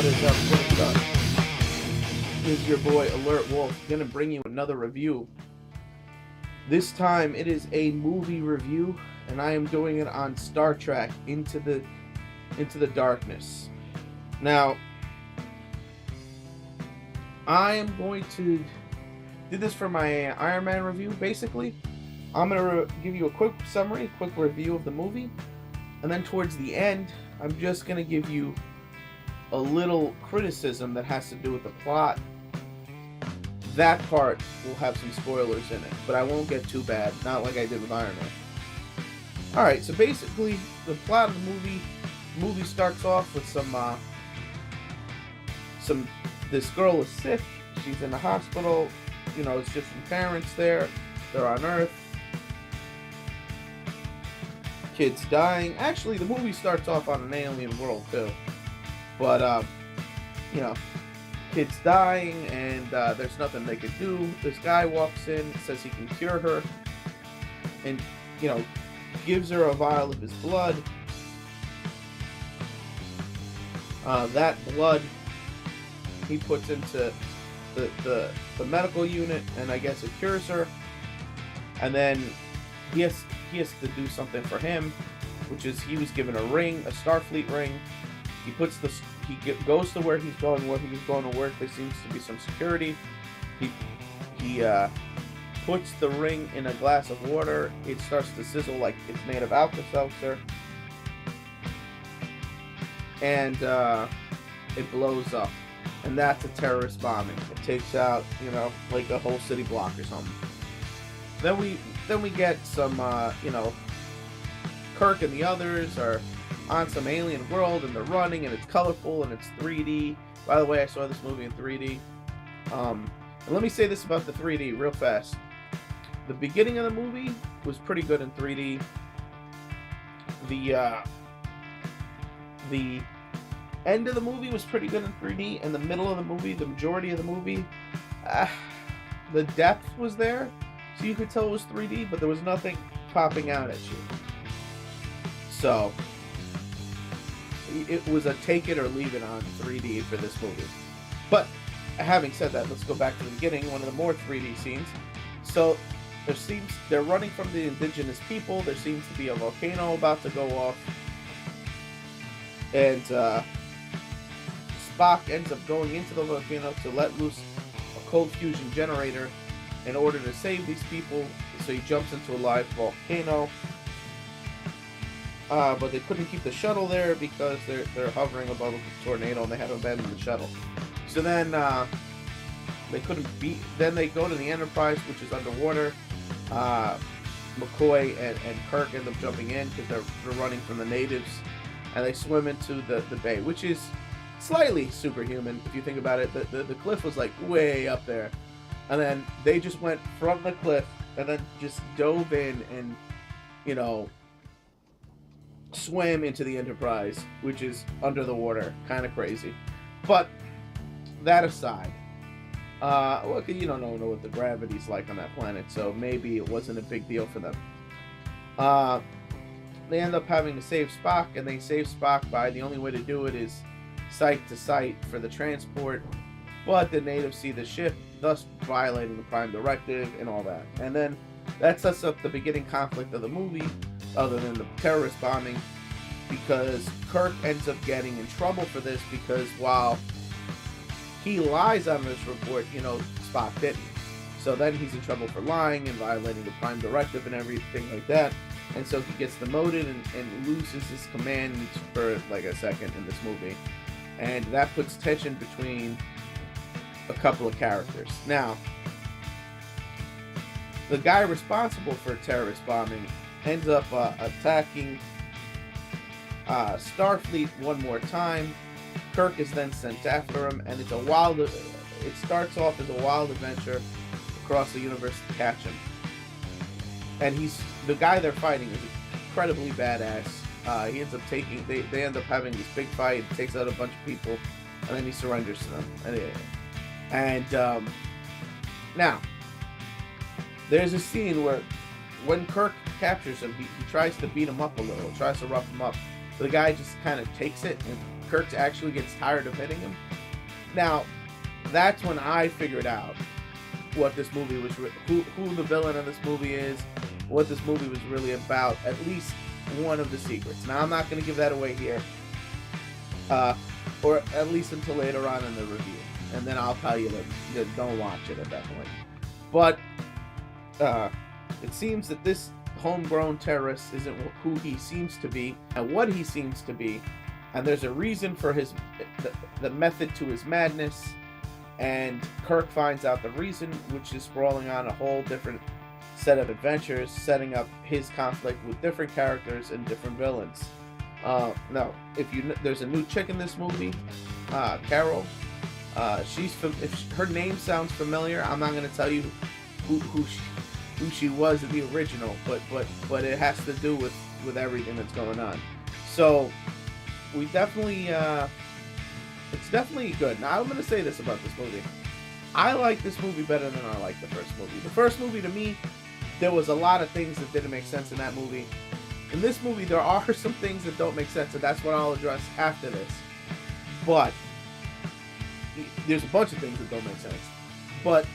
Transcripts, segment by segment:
is up? What is up? This is your boy Alert Wolf, gonna bring you another review. This time it is a movie review, and I am doing it on Star Trek Into the Darkness. Now, I am going to do this for my Iron Man review. Basically, I'm gonna give you a quick summary, quick review of the movie, and then towards the end, I'm just gonna give you a little criticism that has to do with the plot. That part will have some spoilers in it, but I won't get too bad, not like I did with Iron Man. Alright, so basically, the plot of the movie starts off with this girl is sick, she's in the hospital, it's just some parents there, they're on Earth, kids dying. Actually, the movie starts off on an alien world too, but kids dying, and there's nothing they can do. This guy walks in, says he can cure her, and gives her a vial of his blood. That blood he puts into the medical unit, and I guess it cures her. And then he has to do something for him, which is he was given a ring, a Starfleet ring. He goes to where he's going to work. There seems to be some security. He puts the ring in a glass of water. It starts to sizzle like it's made of Alka-Seltzer, and it blows up. And that's a terrorist bombing. It takes out, like a whole city block or something. Then we get some, Kirk and the others are on some alien world, and they're running, and it's colorful, and it's 3D. By the way, I saw this movie in 3D. And let me say this about the 3D real fast. The beginning of the movie was pretty good in 3D. The end of the movie was pretty good in 3D, and the middle of the movie, the majority of the movie, the depth was there, so you could tell it was 3D, but there was nothing popping out at you. So it was a take it or leave it on 3D for this movie. But having said that, let's go back to the beginning, one of the more 3D scenes. So they're running from the indigenous people. There seems to be a volcano about to go off, and Spock ends up going into the volcano to let loose a cold fusion generator in order to save these people. So he jumps into a live volcano. But they couldn't keep the shuttle there because they're hovering above a tornado, and they had to abandon the shuttle. So then they couldn't beat. Then they go to the Enterprise, which is underwater. McCoy and Kirk end up jumping in because they're running from the natives, and they swim into the bay, which is slightly superhuman if you think about it. The cliff was like way up there, and then they just went from the cliff and then just dove in and swam into the Enterprise, which is under the water. Kind of crazy. But that aside, you don't know what the gravity's like on that planet, so maybe it wasn't a big deal for them. They end up having to save Spock, and they save Spock by, the only way to do it is site to site for the transport, but the natives see the ship, thus violating the Prime Directive and all that. And then that sets up the beginning conflict of the movie, other than the terrorist bombing, because Kirk ends up getting in trouble for this, because while he lies on this report, Spock didn't. So then he's in trouble for lying and violating the Prime Directive and everything like that. And so he gets demoted and loses his command for like a second in this movie. And that puts tension between a couple of characters. Now, the guy responsible for terrorist bombing ends up attacking Starfleet one more time. Kirk is then sent after him, and it starts off as a wild adventure across the universe to catch him. And the guy they're fighting is incredibly badass. He ends up they end up having this big fight, takes out a bunch of people, and then he surrenders to them. And now, there's a scene where when Kirk captures him, he tries to beat him up a little, tries to rough him up. The guy just kind of takes it, and Kirk actually gets tired of hitting him. Now, that's when I figured out what this movie was, who the villain of this movie is, what this movie was really about. At least one of the secrets. Now, I'm not going to give that away here, or at least until later on in the review, and then I'll tell you that don't watch it at that point. But it seems that this homegrown terrorist isn't who he seems to be and what he seems to be, and there's a reason for the method to his madness, and Kirk finds out the reason, which is sprawling on a whole different set of adventures, setting up his conflict with different characters and different villains. Now, there's a new chick in this movie, Carol. If her name sounds familiar, I'm not going to tell you who she was in the original, but it has to do with everything that's going on. So we definitely, it's definitely good. Now I'm going to say this about this movie: I like this movie better than I like the first movie. The first movie, to me, there was a lot of things that didn't make sense in that movie. In this movie, there are some things that don't make sense, and that's what I'll address after this. But there's a bunch of things that don't make sense. But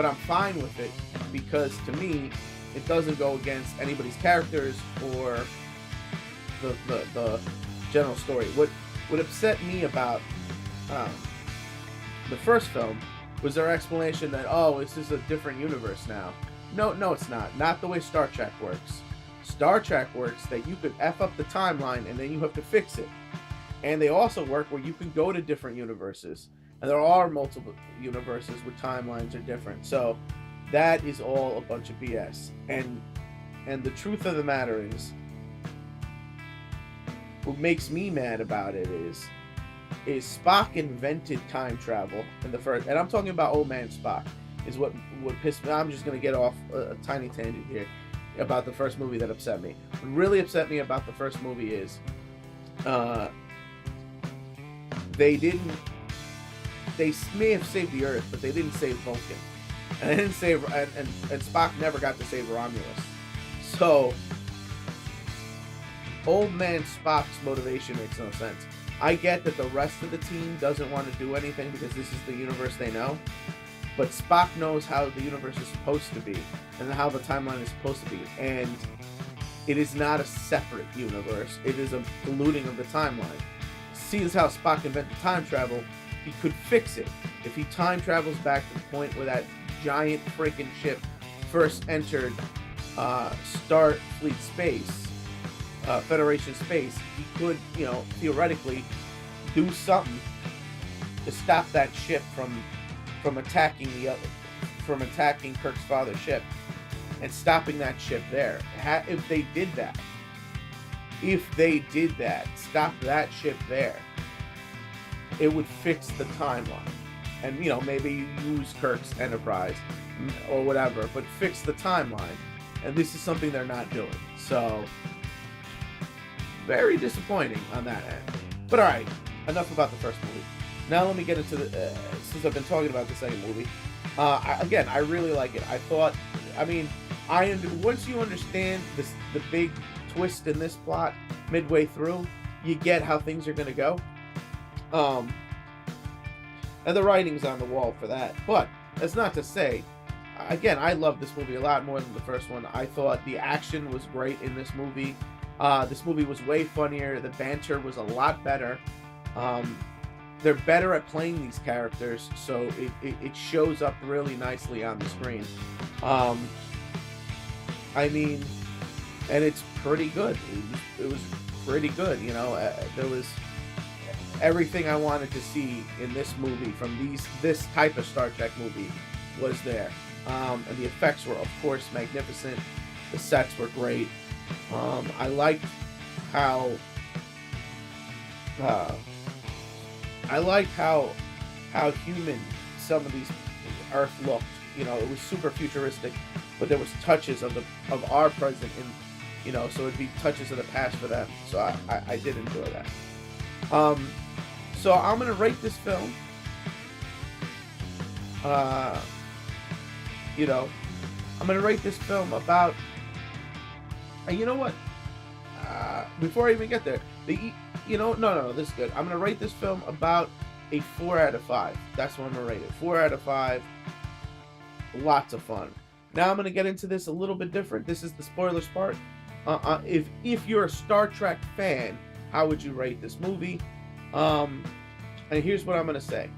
I'm fine with it, because to me, it doesn't go against anybody's characters or the general story. What upset me about the first film was their explanation that, oh, this is a different universe now. No, it's not. Not the way Star Trek works. Star Trek works that you could F up the timeline and then you have to fix it. And they also work where you can go to different universes. And there are multiple universes where timelines are different. So that is all a bunch of BS. And the truth of the matter is, what makes me mad about it is Spock invented time travel in the first, and I'm talking about old man Spock, is what pissed me. I'm just going to get off a tiny tangent here about the first movie that upset me. What really upset me about the first movie is they may have saved the Earth, but they didn't save Vulcan. And they didn't save, and Spock never got to save Romulus. So old man Spock's motivation makes no sense. I get that the rest of the team doesn't want to do anything because this is the universe they know. But Spock knows how the universe is supposed to be and how the timeline is supposed to be. And it is not a separate universe. It is a diluting of the timeline. See, as how Spock invented time travel, he could fix it. If he time travels back to the point where that giant freaking ship first entered Starfleet space, Federation space, he could, theoretically do something to stop that ship from attacking attacking Kirk's father's ship and stopping that ship there. If they did that, stop that ship there, it would fix the timeline. And maybe you use Kirk's Enterprise or whatever, but fix the timeline. And this is something they're not doing. So very disappointing on that end. But alright, enough about the first movie. Now let me get into since I've been talking about the second movie. I really like it. Once you understand the big twist in this plot midway through, you get how things are going to go. And the writing's on the wall for that. But that's not to say, again, I love this movie a lot more than the first one. I thought the action was great in this movie. This movie was way funnier. The banter was a lot better. They're better at playing these characters, so it shows up really nicely on the screen. And it's pretty good. It was pretty good, there was everything I wanted to see in this movie from this type of Star Trek movie was there. And the effects were, of course, magnificent. The sets were great. I liked how human some of these Earth looked. It was super futuristic, but there was touches of our present in, so it'd be touches of the past for them. So I did enjoy that. So I'm gonna rate this film. I'm gonna rate this film about. You know what? before I even get there, no, this is good. I'm gonna rate this film about a 4 out of 5. That's what I'm gonna rate it. 4 out of 5. Lots of fun. Now I'm gonna get into this a little bit different. This is the spoilers part. If you're a Star Trek fan, how would you rate this movie? And here's what I'm gonna say.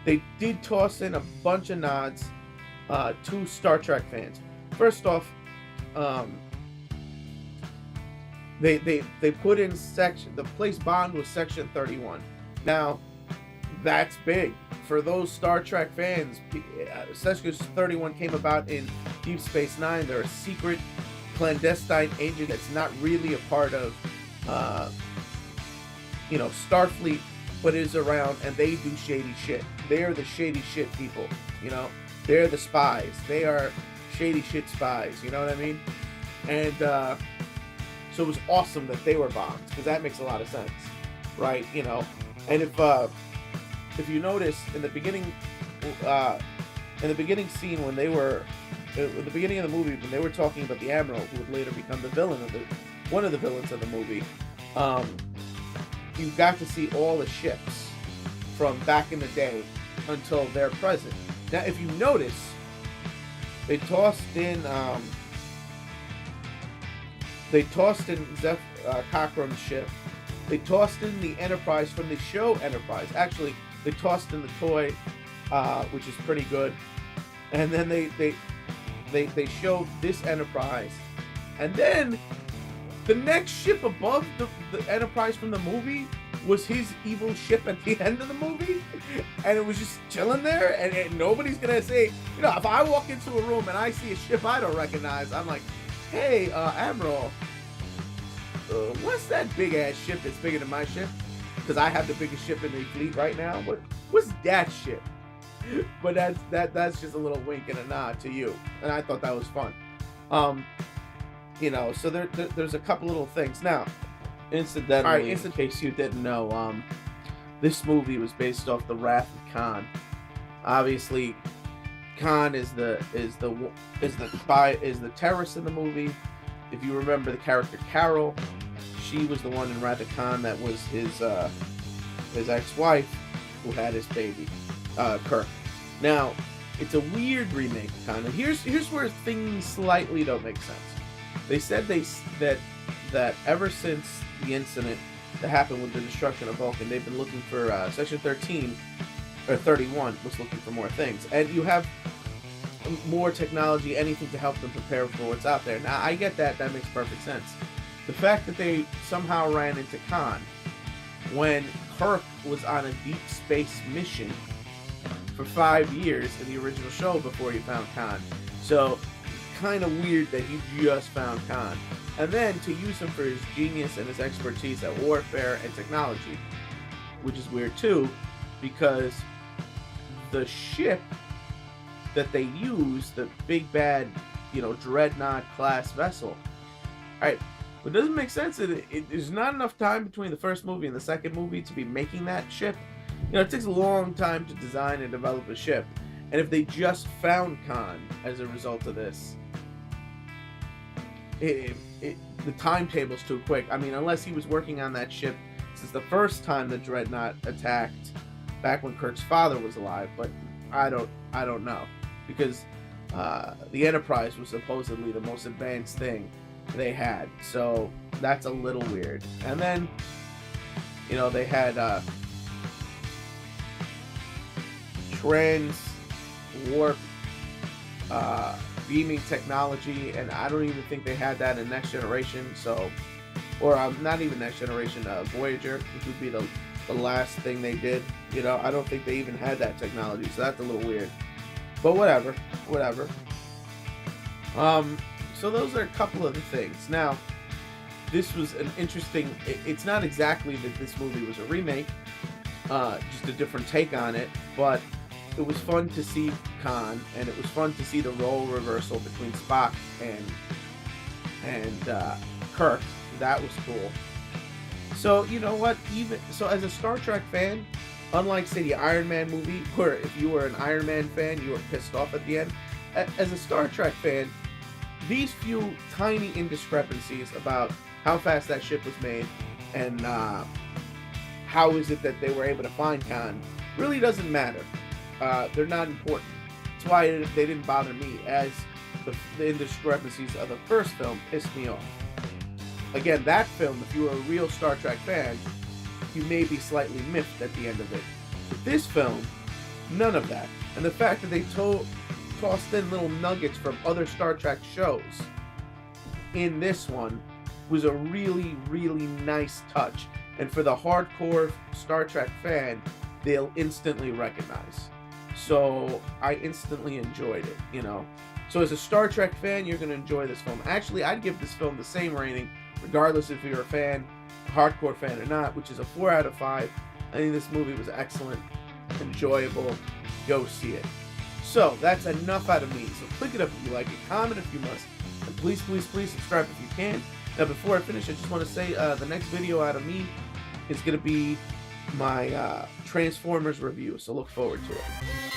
They did toss in a bunch of nods to Star Trek fans. First off, they put in the place Bond was Section 31. Now, that's big for those Star Trek fans. Section 31 came about in Deep Space Nine. They're a secret, clandestine agent that's not really a part of, Starfleet, but is around, and they do shady shit. They're the shady shit people. They're the spies. They are shady shit spies. You know what I mean? And so it was awesome that they were Bonds, because that makes a lot of sense, right? And if you notice in the beginning scene when they were at the beginning of the movie, when they were talking about the Admiral, who would later become one of the villains of the movie, you got to see all the ships from back in the day until they're present. Now, if you notice, they tossed in Zeph Cochrane's ship. They tossed in the Enterprise from the show Enterprise. Actually, they tossed in the toy, which is pretty good. And then they showed this Enterprise. And then the next ship above the Enterprise from the movie was his evil ship at the end of the movie. And it was just chilling there. And nobody's going to say, if I walk into a room and I see a ship I don't recognize, I'm like, hey, Admiral, what's that big ass ship that's bigger than my ship? Because I have the biggest ship in the fleet right now. What's that ship? But that's just a little wink and a nod to you, and I thought that was fun. So there's a couple little things. Now, incidentally, in case you didn't know, this movie was based off the Wrath of Khan. Obviously, Khan is the terrorist in the movie. If you remember the character Carol, she was the one in Wrath of Khan that was his ex-wife who had his baby, Kirk. Now, it's a weird remake, kind of. Here's where things slightly don't make sense. They said that ever since the incident that happened with the destruction of Vulcan, they've been looking for Section 13 or 31 was looking for more things, and you have more technology, anything to help them prepare for what's out there. Now, I get that makes perfect sense. The fact that they somehow ran into Khan when Kirk was on a deep space mission for 5 years in the original show before he found Khan. So, kind of weird that he just found Khan. And then to use him for his genius and his expertise at warfare and technology, which is weird too, because the ship that they use, the big bad, dreadnought class vessel. Alright, but it doesn't make sense that there's not enough time between the first movie and the second movie to be making that ship. It takes a long time to design and develop a ship. And if they just found Khan as a result of this, the timetable's too quick. I mean, unless he was working on that ship since the first time the dreadnought attacked, back when Kirk's father was alive, but I don't know. Because the Enterprise was supposedly the most advanced thing they had. So that's a little weird. And then, they had trans-warp beaming technology, and I don't even think they had that in Next Generation. So, or not even Next Generation, Voyager, which would be the last thing they did. I don't think they even had that technology. So that's a little weird. But whatever. So those are a couple of the things. Now, this was an interesting. It's not exactly that this movie was a remake, just a different take on it. But it was fun to see Khan, and it was fun to see the role reversal between Spock and Kirk. That was cool. So you know what? As a Star Trek fan, unlike say the Iron Man movie, where if you were an Iron Man fan, you were pissed off at the end. As a Star Trek fan, these few tiny indiscrepancies about how fast that ship was made, and how is it that they were able to find Khan, really doesn't matter. They're not important. That's why they didn't bother me, as the indiscrepancies of the first film pissed me off. Again, that film, if you were a real Star Trek fan, you may be slightly miffed at the end of it. But this film, none of that. And the fact that they tossed in little nuggets from other Star Trek shows in this one was a really, really nice touch. And for the hardcore Star Trek fan, they'll instantly recognize. So I instantly enjoyed it, you know. So as a Star Trek fan, you're going to enjoy this film. Actually, I'd give this film the same rating, regardless if you're a fan, a hardcore fan or not, which is a 4 out of 5. I think this movie was excellent, enjoyable. Go see it. So that's enough out of me. So click it up if you like it, comment if you must, and please, please, please subscribe if you can. Now, before I finish, I just want to say the next video out of me is going to be my Transformers review, so look forward to it.